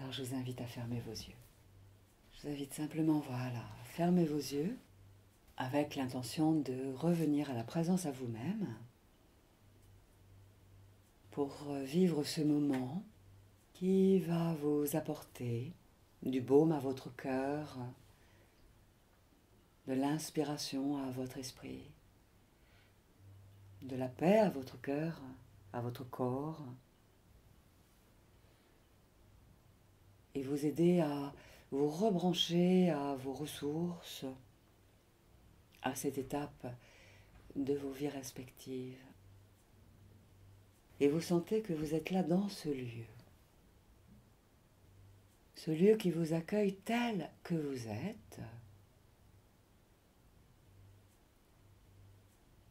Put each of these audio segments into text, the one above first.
Alors je vous invite à fermer vos yeux. Je vous invite simplement, voilà, à fermer vos yeux avec l'intention de revenir à la présence à vous-même pour vivre ce moment qui va vous apporter du baume à votre cœur, de l'inspiration à votre esprit, de la paix à votre cœur, à votre corps, et vous aider à vous rebrancher à vos ressources, à cette étape de vos vies respectives. Et vous sentez que vous êtes là dans ce lieu qui vous accueille tel que vous êtes,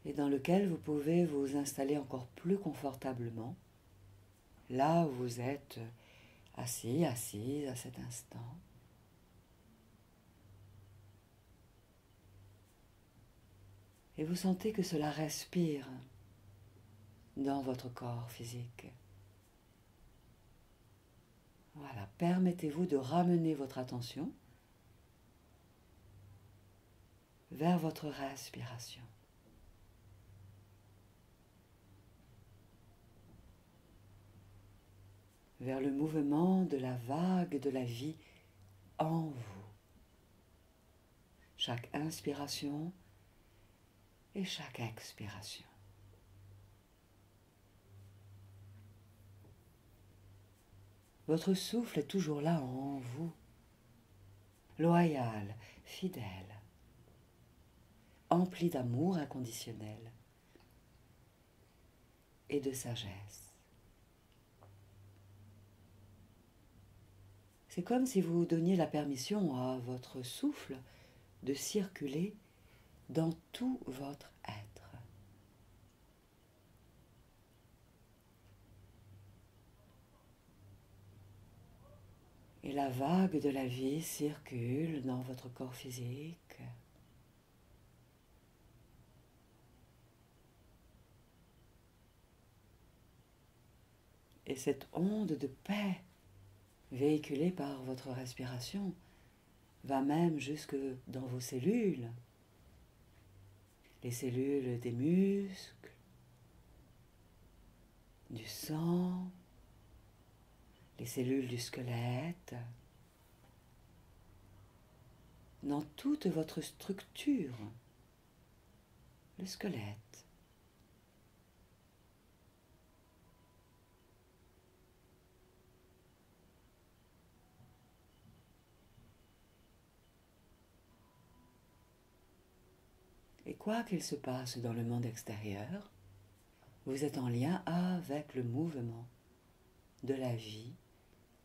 et dans lequel vous pouvez vous installer encore plus confortablement, là où vous êtes assis, assise à cet instant. Et vous sentez que cela respire dans votre corps physique. Voilà, permettez-vous de ramener votre attention vers votre respiration. Vers le mouvement de la vague de la vie en vous. Chaque inspiration et chaque expiration. Votre souffle est toujours là en vous, loyal, fidèle, empli d'amour inconditionnel et de sagesse. C'est comme si vous donniez la permission à votre souffle de circuler dans tout votre être. Et la vague de la vie circule dans votre corps physique. Et cette onde de paix véhiculée par votre respiration va même jusque dans vos cellules, les cellules des muscles, du sang, les cellules du squelette, dans toute votre structure, le squelette. Et quoi qu'il se passe dans le monde extérieur, vous êtes en lien avec le mouvement de la vie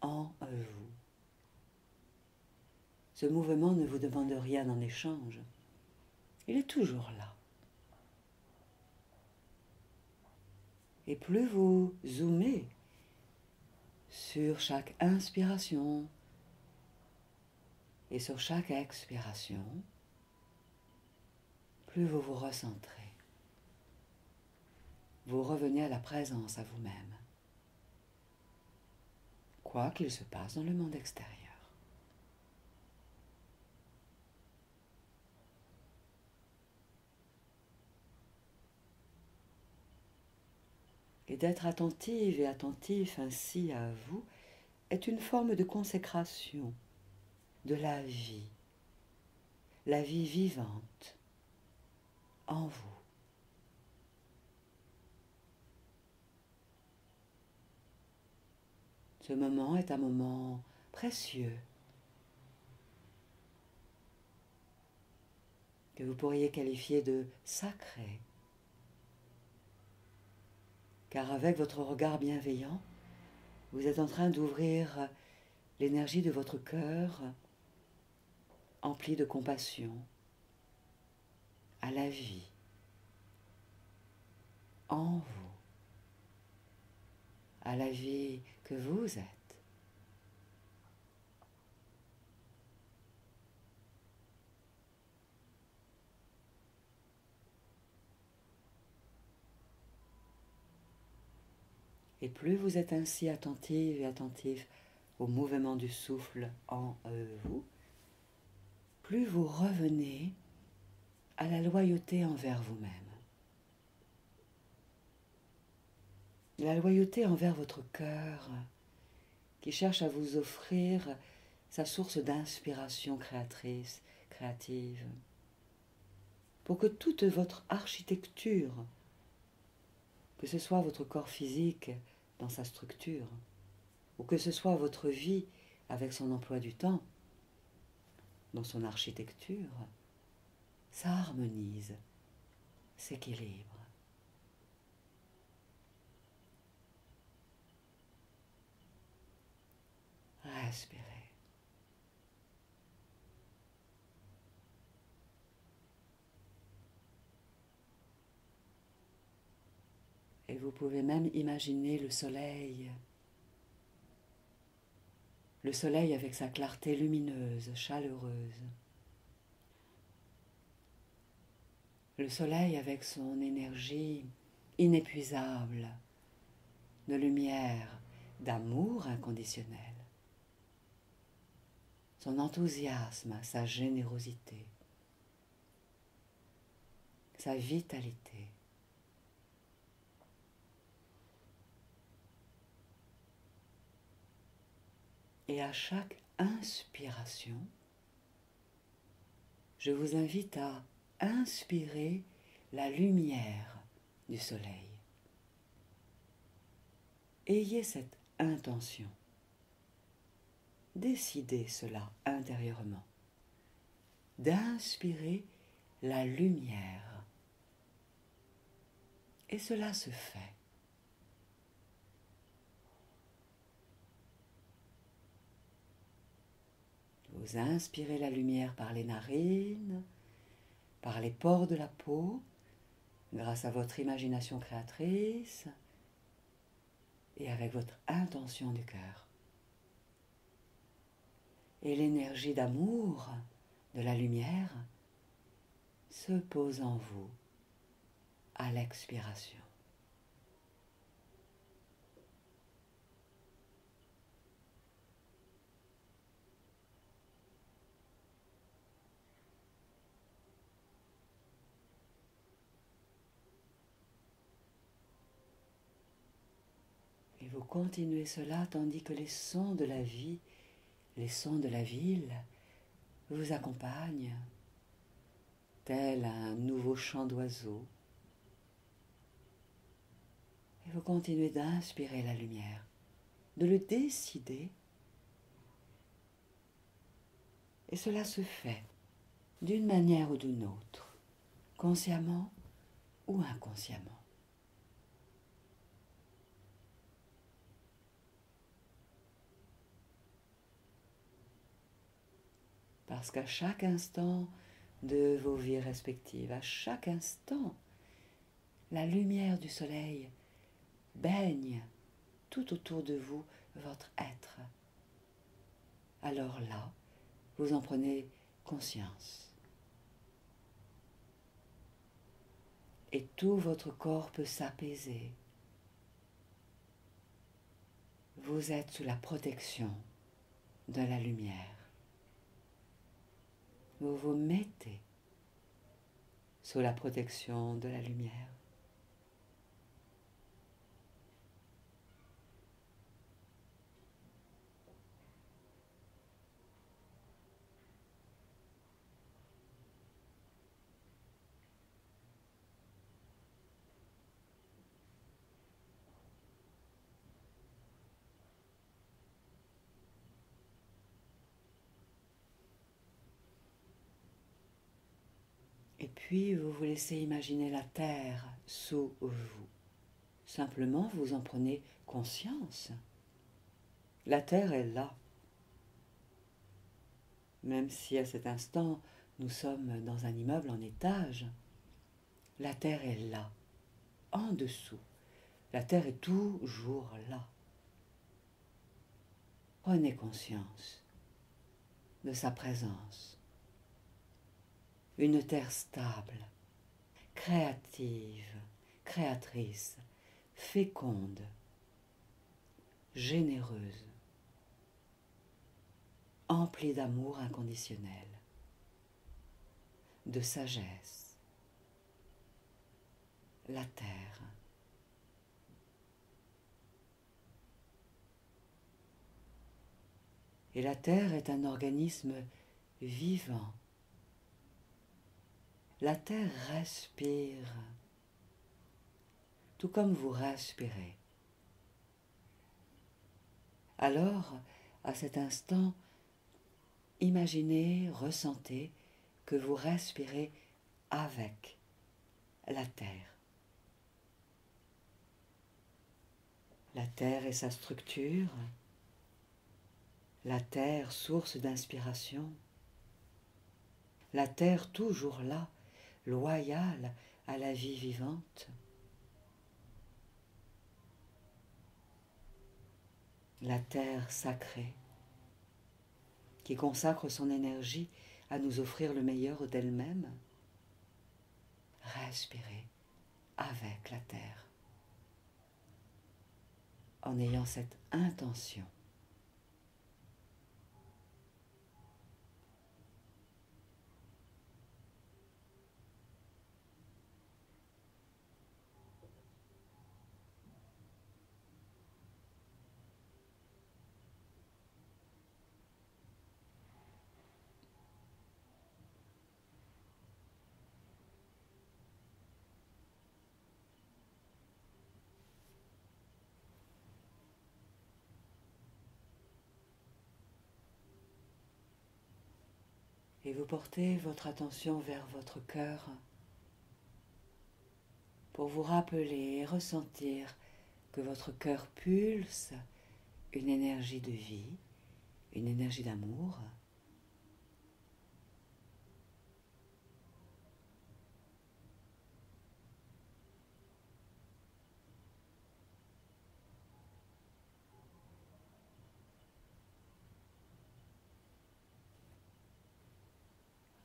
en vous. Ce mouvement ne vous demande rien en échange. Il est toujours là. Et plus vous zoomez sur chaque inspiration et sur chaque expiration, plus vous vous recentrez. Vous revenez à la présence à vous-même, quoi qu'il se passe dans le monde extérieur. Et d'être attentive et attentif ainsi à vous est une forme de consécration de la vie vivante en vous. Ce moment est un moment précieux que vous pourriez qualifier de sacré, car avec votre regard bienveillant, vous êtes en train d'ouvrir l'énergie de votre cœur emplie de compassion à la vie en vous, à la vie que vous êtes. Et plus vous êtes ainsi attentive et attentif au mouvement du souffle en vous, plus vous revenez à la loyauté envers vous-même. La loyauté envers votre cœur qui cherche à vous offrir sa source d'inspiration créatrice, créative, pour que toute votre architecture, que ce soit votre corps physique dans sa structure, ou que ce soit votre vie avec son emploi du temps, dans son architecture, s'harmonise, s'équilibre. Respirez. Et vous pouvez même imaginer le soleil avec sa clarté lumineuse, chaleureuse. Le soleil avec son énergie inépuisable, de lumière, d'amour inconditionnel. Son enthousiasme, sa générosité, sa vitalité. Et à chaque inspiration, je vous invite à inspirer la lumière du soleil. Ayez cette intention. Décidez cela intérieurement, d'inspirer la lumière. Et cela se fait. Vous inspirez la lumière par les narines, par les pores de la peau, grâce à votre imagination créatrice et avec votre intention du cœur. Et l'énergie d'amour de la lumière se pose en vous à l'expiration. Et vous continuez cela tandis que les sons de la vie, les sons de la ville vous accompagnent, tel un nouveau chant d'oiseaux. Et vous continuez d'inspirer la lumière, de le décider. Et cela se fait d'une manière ou d'une autre, consciemment ou inconsciemment. Parce qu'à chaque instant de vos vies respectives, à chaque instant, la lumière du soleil baigne tout autour de vous votre être. Alors là, vous en prenez conscience. Et tout votre corps peut s'apaiser. Vous êtes sous la protection de la lumière. Vous vous mettez sous la protection de la lumière. Et puis vous vous laissez imaginer la terre sous vous. Simplement vous en prenez conscience. La terre est là. Même si à cet instant nous sommes dans un immeuble en étage, la terre est là, en dessous. La terre est toujours là. Prenez conscience de sa présence. Une terre stable, créative, créatrice, féconde, généreuse. empli d'amour inconditionnel, de sagesse. La terre. Et la terre est un organisme vivant. La terre respire, tout comme vous respirez. Alors, à cet instant, imaginez, ressentez que vous respirez avec la terre. La terre et sa structure, la terre source d'inspiration, la terre toujours là, loyale à la vie vivante. La terre sacrée, qui consacre son énergie à nous offrir le meilleur d'elle-même. Respirez avec la terre, en ayant cette intention. Et vous portez votre attention vers votre cœur pour vous rappeler et ressentir que votre cœur pulse une énergie de vie, une énergie d'amour.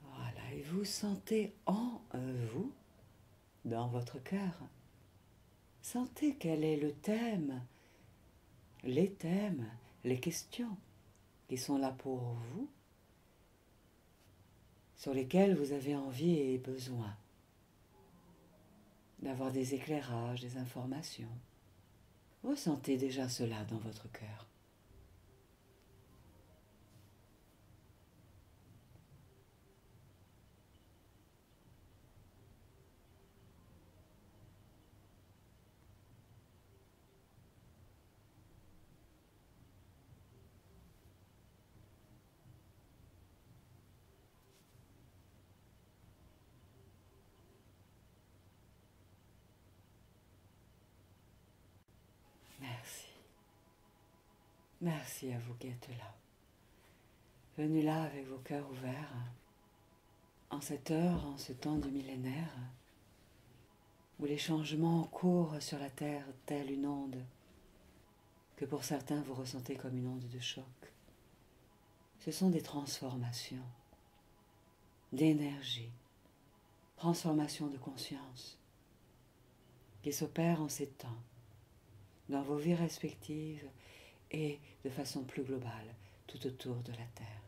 Voilà, et vous sentez en vous, dans votre cœur, sentez quel est le thème, les thèmes, les questions qui sont là pour vous, sur lesquels vous avez envie et besoin d'avoir des éclairages, des informations. Ressentez déjà cela dans votre cœur. Merci. Merci à vous qui êtes là. Venus là avec vos cœurs ouverts, en cette heure, en ce temps du millénaire, où les changements courent sur la terre telle une onde, que pour certains vous ressentez comme une onde de choc. Ce sont des transformations, d'énergie, transformations de conscience, qui s'opèrent en ces temps, dans vos vies respectives et de façon plus globale, tout autour de la Terre,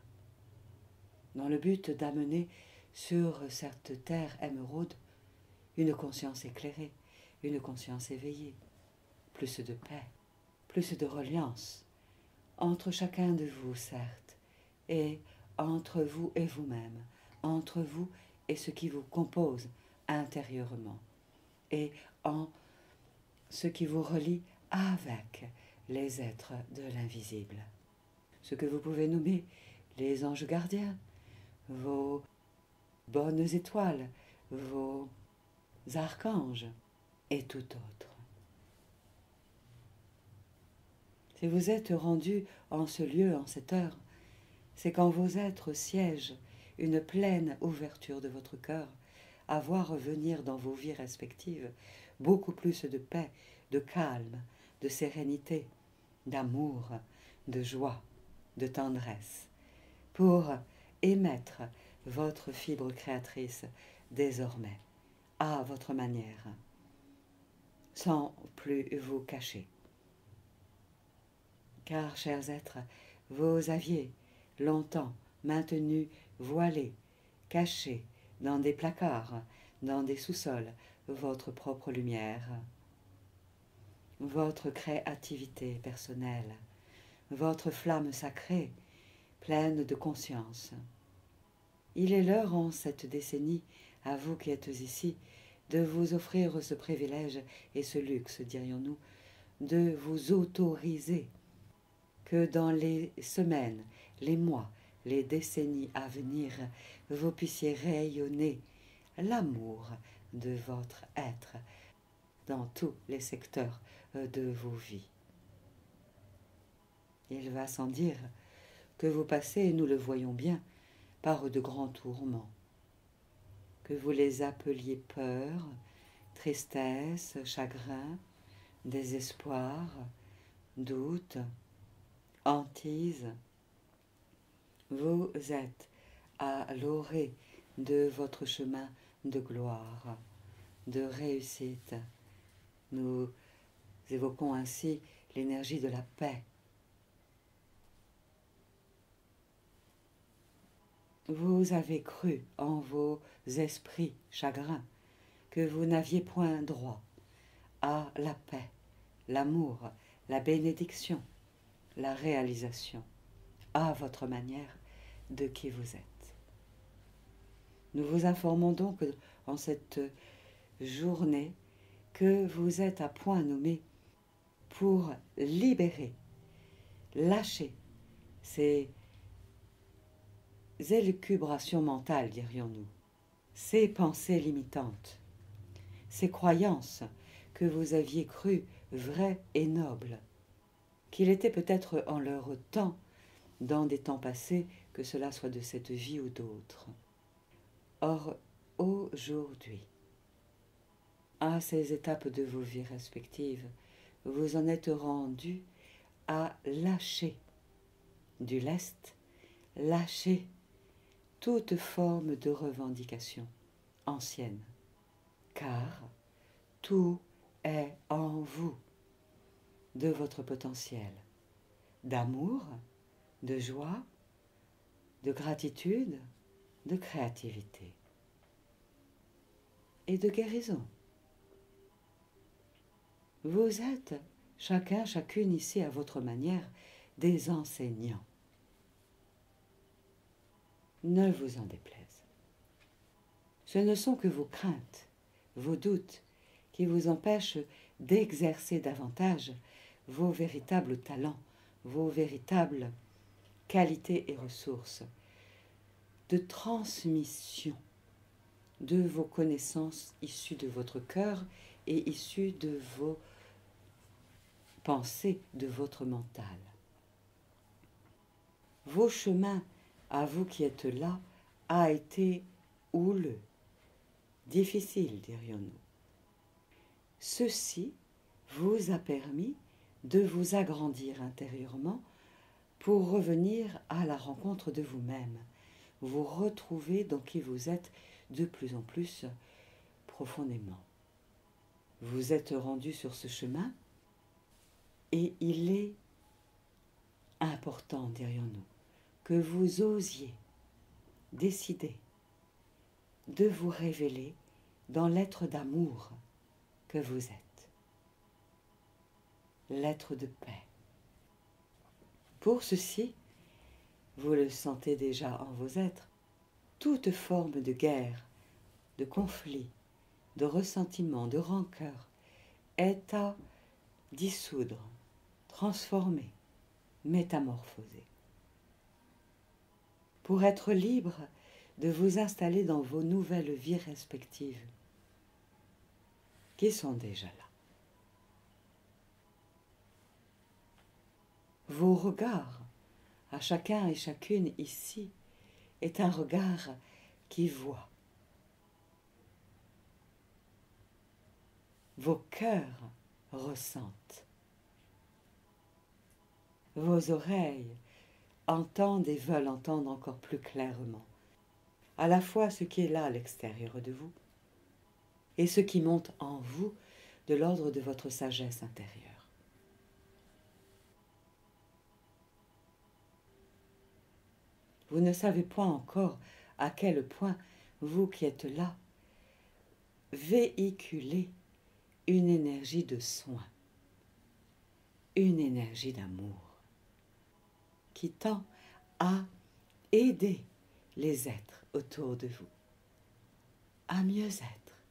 dans le but d'amener sur cette terre émeraude une conscience éclairée, une conscience éveillée, plus de paix, plus de reliance, entre chacun de vous, certes, et entre vous et vous-même, entre vous et ce qui vous compose intérieurement, et en ce qui vous relie avec les êtres de l'invisible. Ce que vous pouvez nommer les anges gardiens, vos bonnes étoiles, vos archanges et tout autre. Si vous êtes rendu en ce lieu, en cette heure, c'est quand vos êtres siègent une pleine ouverture de votre cœur à voir revenir dans vos vies respectives beaucoup plus de paix, de calme, de sérénité, d'amour, de joie, de tendresse, pour émettre votre fibre créatrice désormais, à votre manière, sans plus vous cacher. Car, chers êtres, vous aviez longtemps maintenu voilé, caché dans des placards, dans des sous-sols, votre propre lumière, votre créativité personnelle, votre flamme sacrée, pleine de conscience. Il est l'heure en cette décennie, à vous qui êtes ici, de vous offrir ce privilège et ce luxe, dirions-nous, de vous autoriser que dans les semaines, les mois, les décennies à venir, vous puissiez rayonner l'amour de votre être dans tous les secteurs de vos vies. Il va sans dire que vous passez, et nous le voyons bien, par de grands tourments, que vous les appeliez peur, tristesse, chagrin, désespoir, doute, hantise. Vous êtes à l'orée de votre chemin de gloire, de réussite. Nous évoquons ainsi l'énergie de la paix. Vous avez cru en vos esprits chagrins que vous n'aviez point droit à la paix, l'amour, la bénédiction, la réalisation, à votre manière de qui vous êtes. Nous vous informons donc en cette journée que vous êtes à point nommé pour libérer, lâcher ces élucubrations mentales, dirions-nous, ces pensées limitantes, ces croyances que vous aviez crues vraies et nobles, qu'il était peut-être en leur temps, dans des temps passés, que cela soit de cette vie ou d'autres. Or, aujourd'hui, à ces étapes de vos vies respectives, vous en êtes rendus à lâcher du lest, lâcher toute forme de revendication ancienne, car tout est en vous, de votre potentiel, d'amour, de joie, de gratitude, de créativité et de guérison. Vous êtes, chacun, chacune ici à votre manière, des enseignants. Ne vous en déplaise. Ce ne sont que vos craintes, vos doutes, qui vous empêchent d'exercer davantage vos véritables talents, vos véritables qualités et ressources, de transmission de vos connaissances issues de votre cœur et issues de vos pensées, de votre mental. Vos chemins, à vous qui êtes là, a été houleux, difficile, dirions-nous. Ceci vous a permis de vous agrandir intérieurement pour revenir à la rencontre de vous-même, vous retrouver dans qui vous êtes de plus en plus profondément. Vous êtes rendu sur ce chemin et il est important, dirions-nous, que vous osiez décider de vous révéler dans l'être d'amour que vous êtes, l'être de paix. Pour ceci, vous le sentez déjà en vos êtres, toute forme de guerre, de conflit, de ressentiment, de rancœur est à dissoudre, transformer, métamorphoser. Pour être libre de vous installer dans vos nouvelles vies respectives, qui sont déjà là. Vos regards, à chacun et chacune ici, est un regard qui voit. Vos cœurs ressentent. Vos oreilles entendent et veulent entendre encore plus clairement, à la fois ce qui est là à l'extérieur de vous et ce qui monte en vous de l'ordre de votre sagesse intérieure. Vous ne savez point encore à quel point vous qui êtes là, véhiculez une énergie de soin, une énergie d'amour qui tend à aider les êtres autour de vous à mieux être.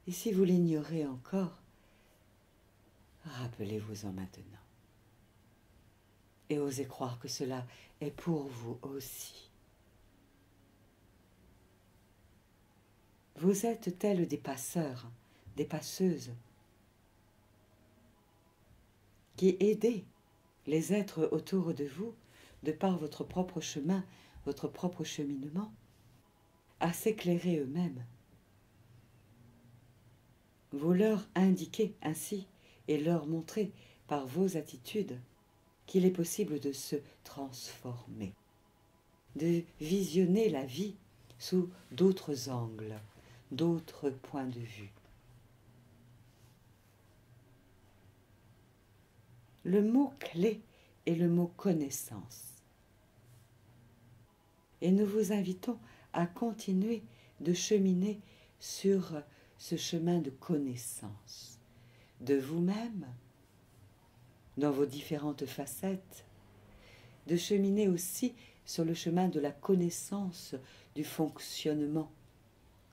Et si vous l'ignorez encore, rappelez-vous-en maintenant. Et osez croire que cela est pour vous aussi. Vous êtes tels des passeurs, des passeuses, qui aidez les êtres autour de vous, de par votre propre chemin, votre propre cheminement, à s'éclairer eux-mêmes. Vous leur indiquez ainsi et leur montrez par vos attitudes qu'il est possible de se transformer, de visionner la vie sous d'autres angles, d'autres points de vue. Le mot clé est le mot connaissance. Et nous vous invitons à continuer de cheminer sur ce chemin de connaissance de vous-même, dans vos différentes facettes, de cheminer aussi sur le chemin de la connaissance du fonctionnement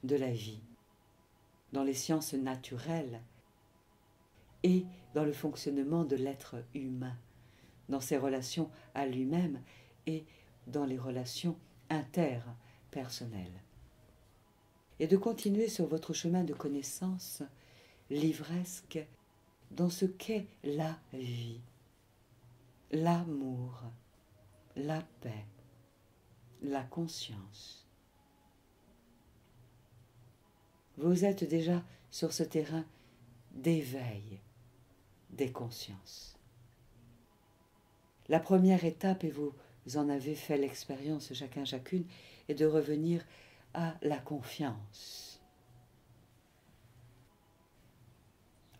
de la vie, dans les sciences naturelles et dans le fonctionnement de l'être humain, dans ses relations à lui-même et dans les relations interpersonnelles. Et de continuer sur votre chemin de connaissance livresque dans ce qu'est la vie, l'amour, la paix, la conscience. Vous êtes déjà sur ce terrain d'éveil des consciences. La première étape, et vous en avez fait l'expérience chacun chacune, est de revenir à la confiance,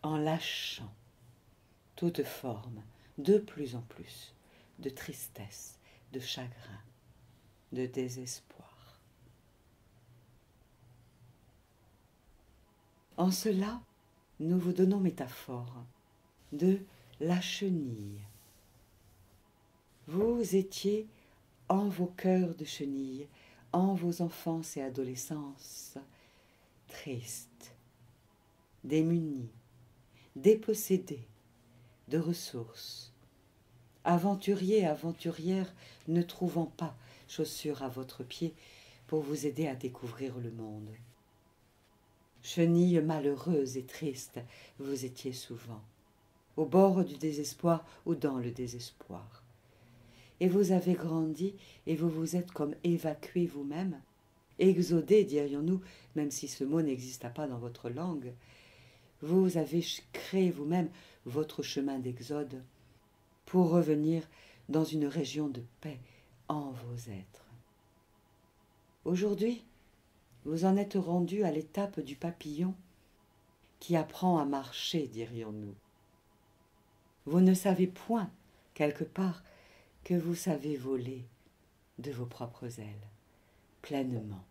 en lâchant toute forme, de plus en plus, de tristesse, de chagrin, de désespoir. En cela, nous vous donnons métaphore de la chenille. Vous étiez en vos cœurs de chenille, en vos enfances et adolescences, tristes, démunis, dépossédés de ressources, aventuriers, aventurières ne trouvant pas chaussures à votre pied pour vous aider à découvrir le monde. Chenille malheureuse et triste, vous étiez souvent, au bord du désespoir ou dans le désespoir. Et vous avez grandi et vous vous êtes comme évacué vous-même, exodé, dirions-nous, même si ce mot n'exista pas dans votre langue. Vous avez créé vous-même votre chemin d'exode pour revenir dans une région de paix en vos êtres. Aujourd'hui, vous en êtes rendu à l'étape du papillon qui apprend à marcher, dirions-nous. Vous ne savez point, quelque part, que vous savez voler de vos propres ailes, pleinement,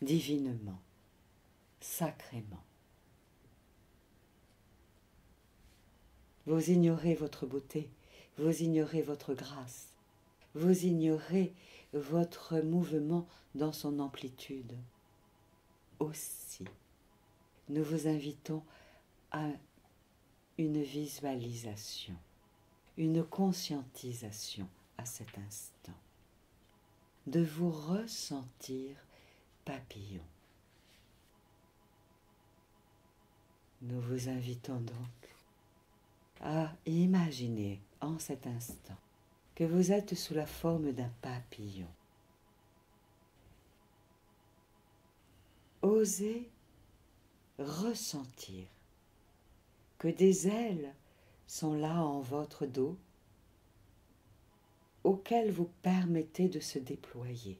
divinement, sacrément. Vous ignorez votre beauté, vous ignorez votre grâce, vous ignorez votre mouvement dans son amplitude. Aussi, nous vous invitons à une visualisation, une conscientisation à cet instant, de vous ressentir papillon. Nous vous invitons donc à imaginer en cet instant que vous êtes sous la forme d'un papillon. Osez ressentir que des ailes sont là en votre dos auxquelles vous permettez de se déployer.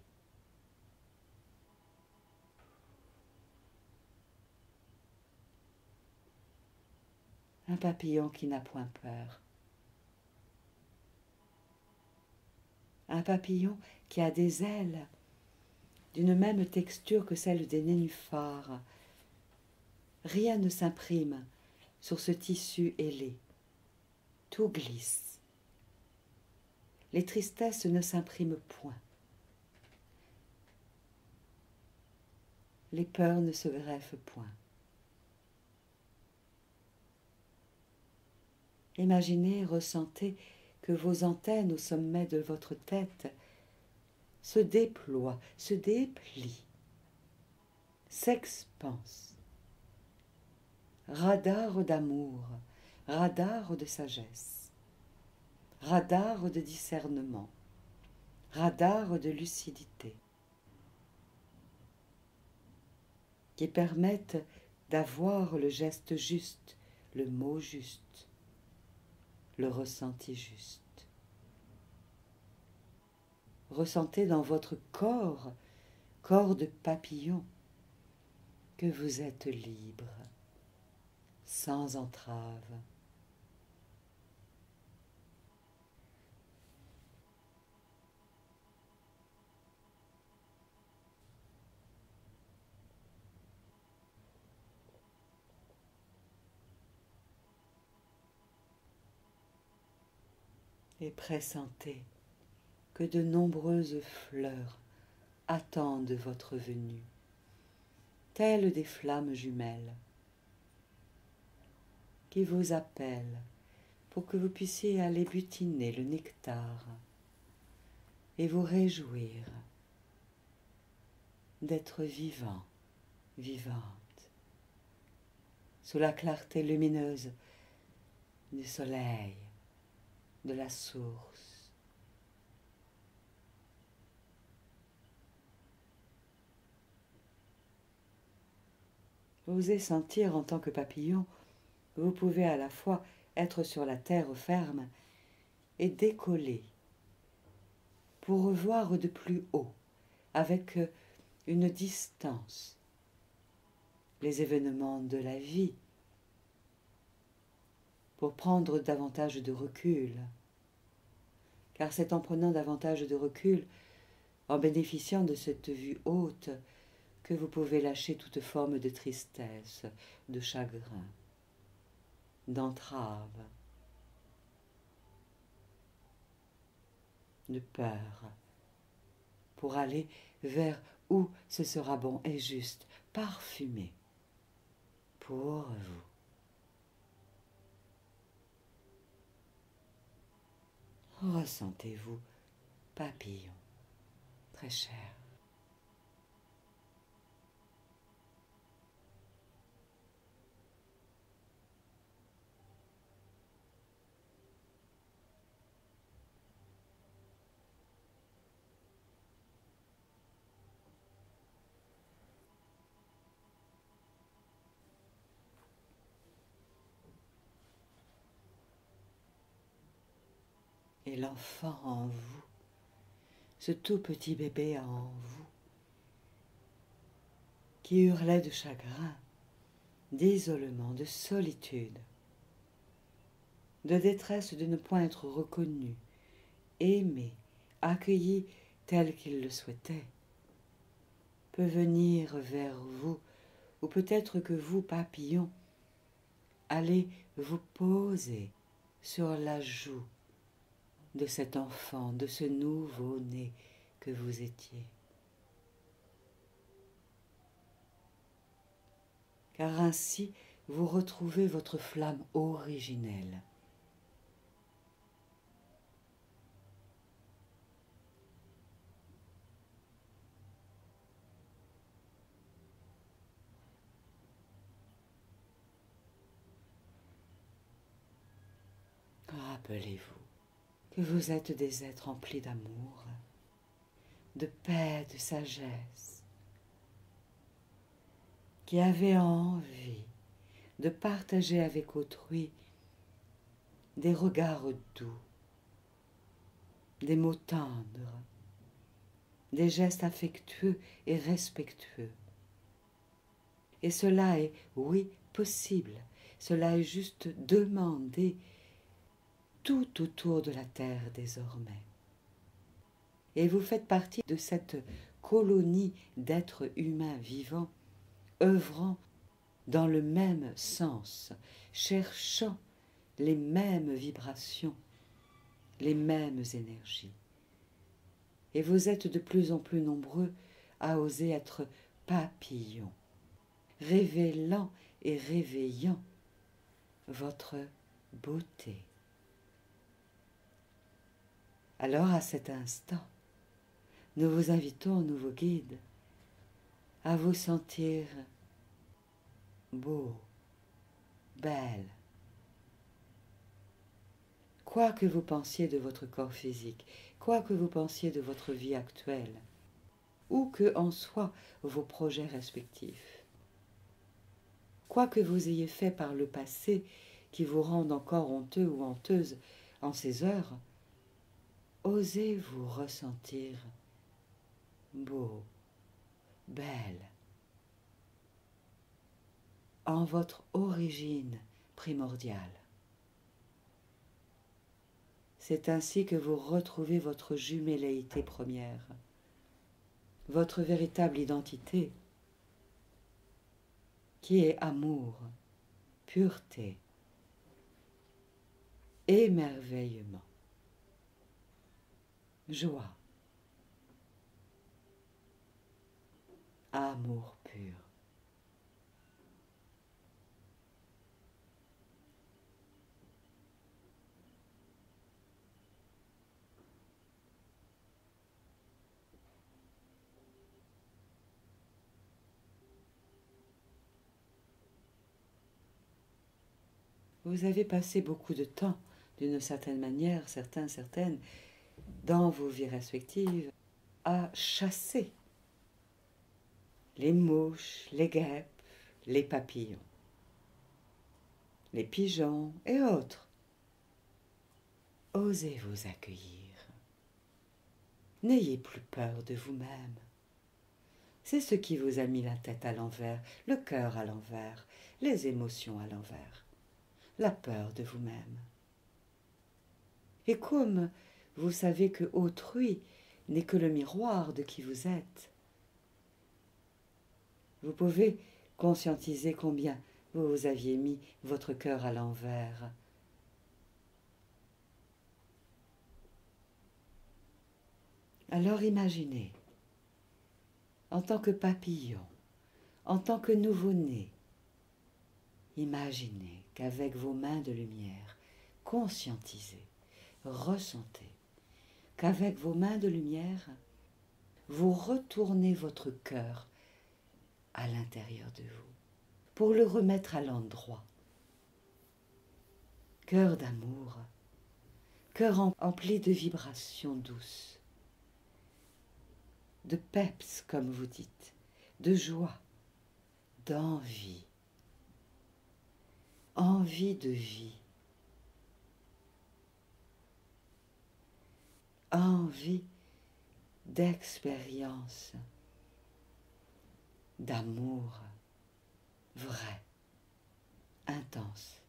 Un papillon qui n'a point peur. un papillon qui a des ailes d'une même texture que celle des nénuphars. Rien ne s'imprime sur ce tissu ailé. Tout glisse. Les tristesses ne s'impriment point. Les peurs ne se greffent point. Imaginez, ressentez que vos antennes au sommet de votre tête se déploient, se déplient, s'expansent. Radar d'amour, radar de sagesse, radar de discernement, radar de lucidité, qui permettent d'avoir le geste juste, le mot juste, le ressenti juste. Ressentez dans votre corps, corps de papillon, que vous êtes libre, sans entrave. Et pressentez que de nombreuses fleurs attendent votre venue, telles des flammes jumelles, qui vous appellent pour que vous puissiez aller butiner le nectar et vous réjouir d'être vivant, vivante, sous la clarté lumineuse du soleil, de la source. Osez sentir en tant que papillon, vous pouvez à la fois être sur la terre ferme et décoller pour revoir de plus haut, avec une distance, les événements de la vie, pour prendre davantage de recul. Car c'est en prenant davantage de recul, en bénéficiant de cette vue haute, que vous pouvez lâcher toute forme de tristesse, de chagrin, d'entrave, de peur, pour aller vers où ce sera bon et juste, parfumé, pour vous. Ressentez-vous papillon, très cher. Et l'enfant en vous, ce tout petit bébé en vous, qui hurlait de chagrin, d'isolement, de solitude, de détresse de ne point être reconnu, aimé, accueilli tel qu'il le souhaitait, peut venir vers vous, ou peut-être que vous, papillon, allez vous poser sur la joue de cet enfant, de ce nouveau-né que vous étiez. Car ainsi vous retrouvez votre flamme originelle. Rappelez-vous que vous êtes des êtres remplis d'amour, de paix, de sagesse, qui avez envie de partager avec autrui des regards doux, des mots tendres, des gestes affectueux et respectueux. Et cela est, oui, possible, cela est juste demandé tout autour de la terre désormais. et vous faites partie de cette colonie d'êtres humains vivants, œuvrant dans le même sens, cherchant les mêmes vibrations, les mêmes énergies. Et vous êtes de plus en plus nombreux à oser être papillons, révélant et réveillant votre beauté. Alors à cet instant, nous vous invitons, nouveaux guides, à vous sentir beau, belle. Quoi que vous pensiez de votre corps physique, quoi que vous pensiez de votre vie actuelle, où que en soient vos projets respectifs, quoi que vous ayez fait par le passé qui vous rende encore honteux ou honteuse en ces heures, osez vous ressentir beau, belle, en votre origine primordiale. C'est ainsi que vous retrouvez votre jumelléité première, votre véritable identité, qui est amour, pureté, émerveillement, joie, amour pur. Vous avez passé beaucoup de temps, d'une certaine manière, certaines, dans vos vies respectives, à chasser les mouches, les guêpes, les papillons, les pigeons et autres. Osez vous accueillir. N'ayez plus peur de vous-même. C'est ce qui vous a mis la tête à l'envers, le cœur à l'envers, les émotions à l'envers. La peur de vous-même. Et comme vous savez que autrui n'est que le miroir de qui vous êtes, vous pouvez conscientiser combien vous aviez mis votre cœur à l'envers. Alors imaginez, en tant que papillon, en tant que nouveau-né, imaginez qu'avec vos mains de lumière, conscientisez, ressentez, qu'avec vos mains de lumière, vous retournez votre cœur à l'intérieur de vous, pour le remettre à l'endroit. Cœur d'amour, cœur empli de vibrations douces, de peps comme vous dites, de joie, d'envie, envie de vie, envie d'expérience, d'amour vrai, intense.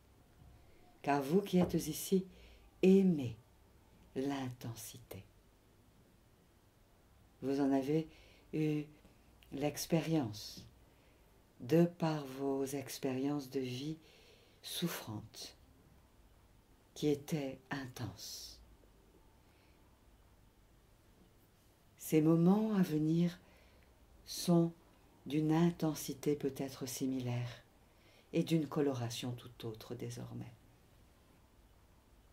Car vous qui êtes ici, aimez l'intensité. Vous en avez eu l'expérience, de par vos expériences de vie souffrantes, qui étaient intenses. Ces moments à venir sont d'une intensité peut-être similaire et d'une coloration tout autre désormais.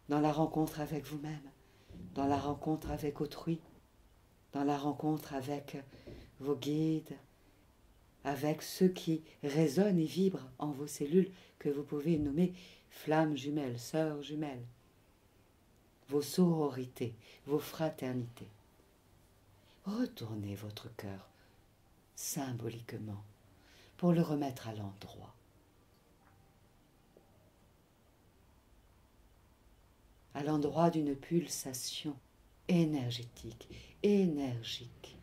Dans la rencontre avec vous-même, dans la rencontre avec autrui, dans la rencontre avec vos guides, avec ceux qui résonnent et vibrent en vos cellules, que vous pouvez nommer flammes jumelles, sœurs jumelles, vos sororités, vos fraternités. Retournez votre cœur symboliquement pour le remettre à l'endroit. À l'endroit d'une pulsation énergétique, énergique,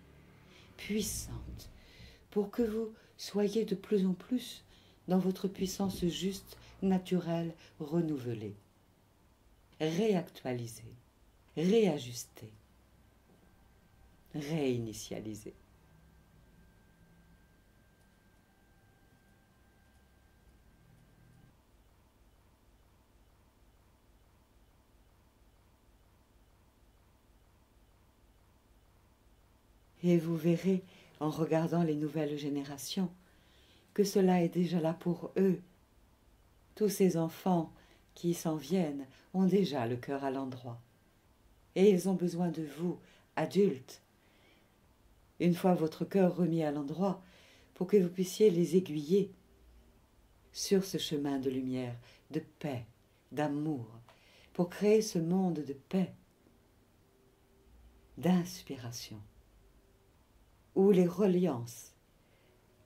puissante, pour que vous soyez de plus en plus dans votre puissance juste, naturelle, renouvelée, réactualisée, réajustée. réinitialisé. Et vous verrez, en regardant les nouvelles générations, que cela est déjà là pour eux. Tous ces enfants qui s'en viennent ont déjà le cœur à l'endroit. Et ils ont besoin de vous, adultes, une fois votre cœur remis à l'endroit, pour que vous puissiez les aiguiller sur ce chemin de lumière, de paix, d'amour, pour créer ce monde de paix, d'inspiration, où les reliances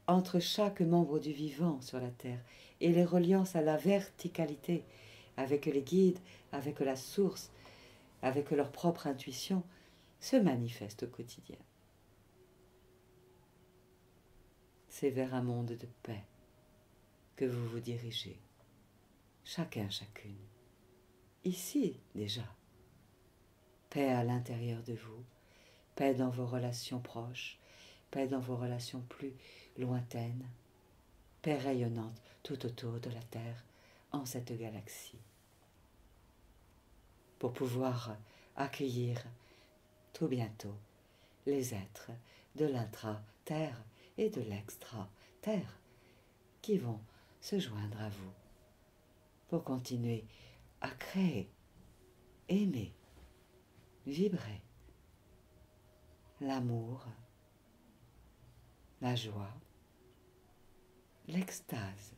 entre chaque membre du vivant sur la terre et les reliances à la verticalité avec les guides, avec la source, avec leur propre intuition, se manifestent au quotidien. C'est vers un monde de paix que vous vous dirigez, chacun, chacune. Ici, déjà, paix à l'intérieur de vous, paix dans vos relations proches, paix dans vos relations plus lointaines, paix rayonnante tout autour de la Terre, en cette galaxie, pour pouvoir accueillir tout bientôt les êtres de l'intra-terre et de l'extra-terre qui vont se joindre à vous pour continuer à créer, aimer, vibrer l'amour, la joie, l'extase.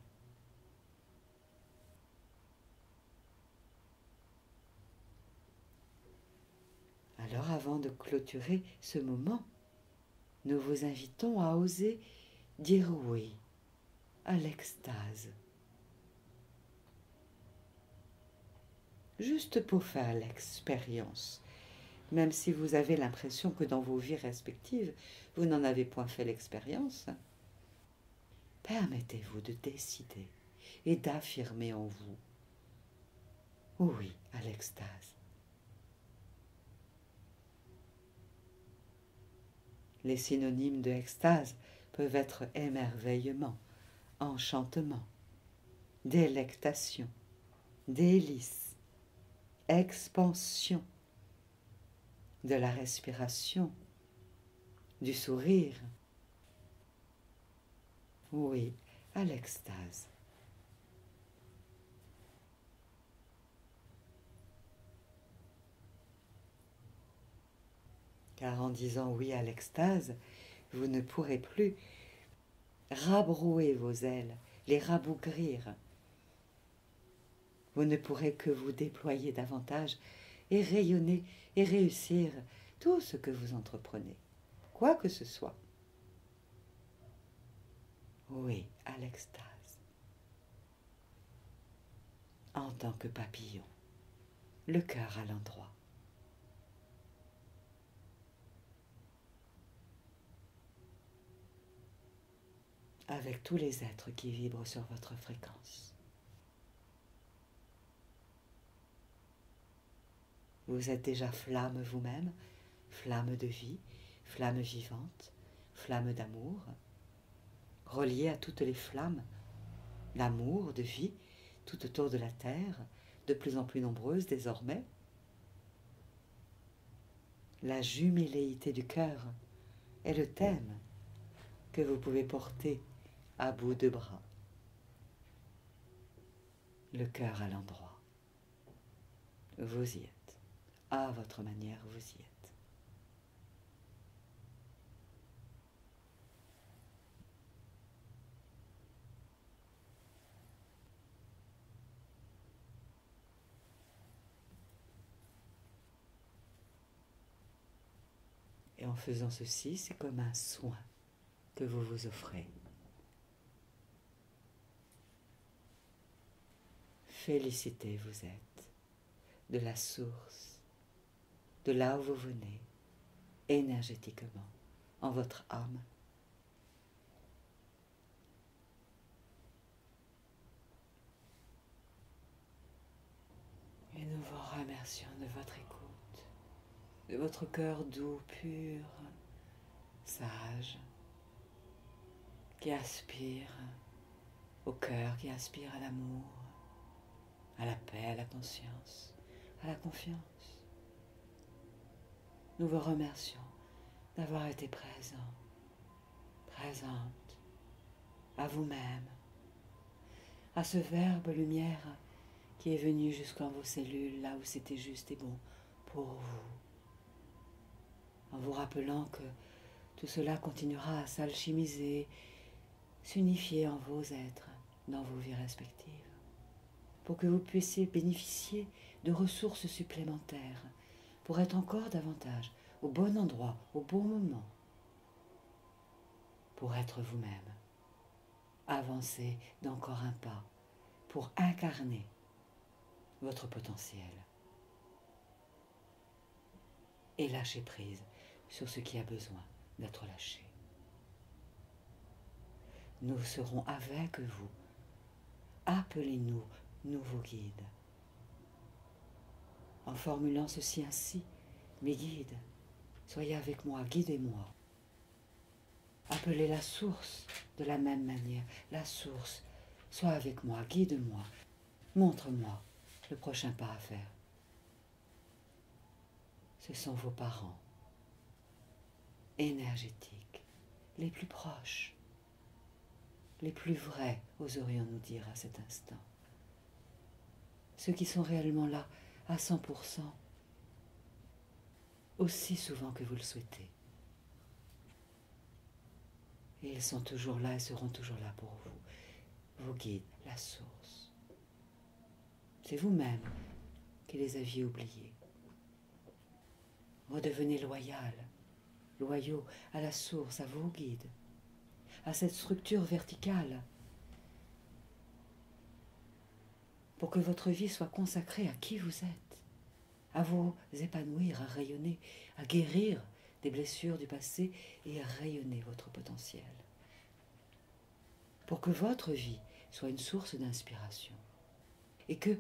Alors avant de clôturer ce moment, nous vous invitons à oser dire oui à l'extase. Juste pour faire l'expérience, même si vous avez l'impression que dans vos vies respectives, vous n'en avez point fait l'expérience, permettez-vous de décider et d'affirmer en vous oui à l'extase. Les synonymes de extase peuvent être émerveillement, enchantement, délectation, délice, expansion de la respiration, du sourire. Oui, à l'extase. Car en disant oui à l'extase, vous ne pourrez plus rabrouer vos ailes, les rabougrir. Vous ne pourrez que vous déployer davantage et rayonner et réussir tout ce que vous entreprenez, quoi que ce soit. Oui, à l'extase. En tant que papillon, le cœur à l'endroit. Avec tous les êtres qui vibrent sur votre fréquence. Vous êtes déjà flamme vous-même, flamme de vie, flamme vivante, flamme d'amour, reliée à toutes les flammes d'amour, de vie, tout autour de la Terre, de plus en plus nombreuses désormais. La jumelléité du cœur est le thème que vous pouvez porter à bout de bras. Le cœur à l'endroit. Vous y êtes. À votre manière, vous y êtes. Et en faisant ceci, c'est comme un soin que vous vous offrez. Félicité vous êtes de la source, de là où vous venez, énergétiquement, en votre âme. Et nous vous remercions de votre écoute, de votre cœur doux, pur, sage, qui aspire au cœur, qui aspire à l'amour, à la paix, à la conscience, à la confiance. Nous vous remercions d'avoir été présent, présente, à vous-même, à ce verbe lumière qui est venu jusqu'en vos cellules, là où c'était juste et bon pour vous, en vous rappelant que tout cela continuera à s'alchimiser, s'unifier en vos êtres, dans vos vies respectives, pour que vous puissiez bénéficier de ressources supplémentaires, pour être encore davantage au bon endroit, au bon moment, pour être vous-même, avancer d'encore un pas, pour incarner votre potentiel et lâcher prise sur ce qui a besoin d'être lâché. Nous serons avec vous. Appelez-nous nouveaux guides. En formulant ceci ainsi, mes guides, soyez avec moi, guidez-moi. Appelez la source de la même manière. La source, sois avec moi, guide-moi, montre-moi le prochain pas à faire. Ce sont vos parents énergétiques, les plus proches, les plus vrais, oserions-nous dire à cet instant. Ceux qui sont réellement là à 100%, aussi souvent que vous le souhaitez. Et ils sont toujours là et seront toujours là pour vous, vos guides, la source. C'est vous-même qui les aviez oubliés. Redevenez loyaux à la source, à vos guides, à cette structure verticale, pour que votre vie soit consacrée à qui vous êtes, à vous épanouir, à rayonner, à guérir des blessures du passé et à rayonner votre potentiel. Pour que votre vie soit une source d'inspiration et que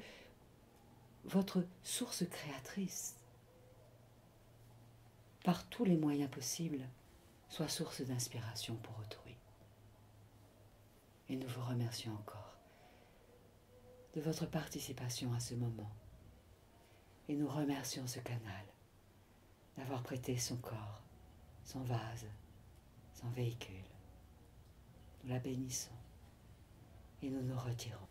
votre source créatrice, par tous les moyens possibles, soit source d'inspiration pour autrui. Et nous vous remercions encore de votre participation à ce moment. Et nous remercions ce canal d'avoir prêté son corps, son vase, son véhicule. Nous la bénissons et nous nous retirons.